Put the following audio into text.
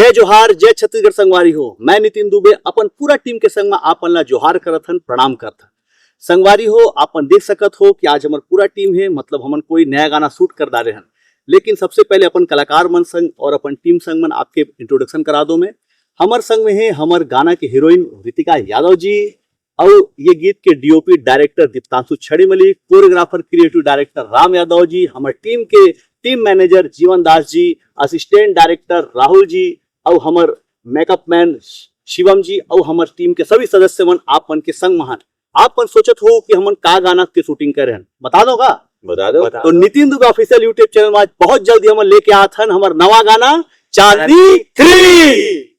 जय जोहार, जय छत्तीसगढ़ संगवारी हो। मैं नितिन दुबे अपन पूरा टीम के संग में आपन ला जोहार करत हन, प्रणाम करत हन। संगवारी हो, आपन देख सकत हो कि आज हमर पूरा टीम है, मतलब हमन कोई नया गाना शूट कर डाले हन। लेकिन सबसे पहले अपन कलाकार मन संग और अपन टीम संग मन आपके इंट्रोडक्शन करा दो। मैं हमर संग में है हमर गाना के हीरोइन रितिका यादव जी, और ये गीत के DOP director Diptanshu Chhadi Malik, choreographer creative director Ram Yadav ji, हमारे टीम के टीम मैनेजर जीवन दास जी, असिस्टेंट डायरेक्टर राहुल जी, और हमार मेकअप मैन शिवम जी, और हमारे टीम के सभी सदस्य मन आप मन के संग महान। आप मन सोचत हो कि हमन का गाना के शूटिंग करे हन, बता दो का? बता दो। तो Nitin Dubey official YouTube channel में बहुत जल्दी हम लेके आत हन हमार नवा गाना चांदी 3।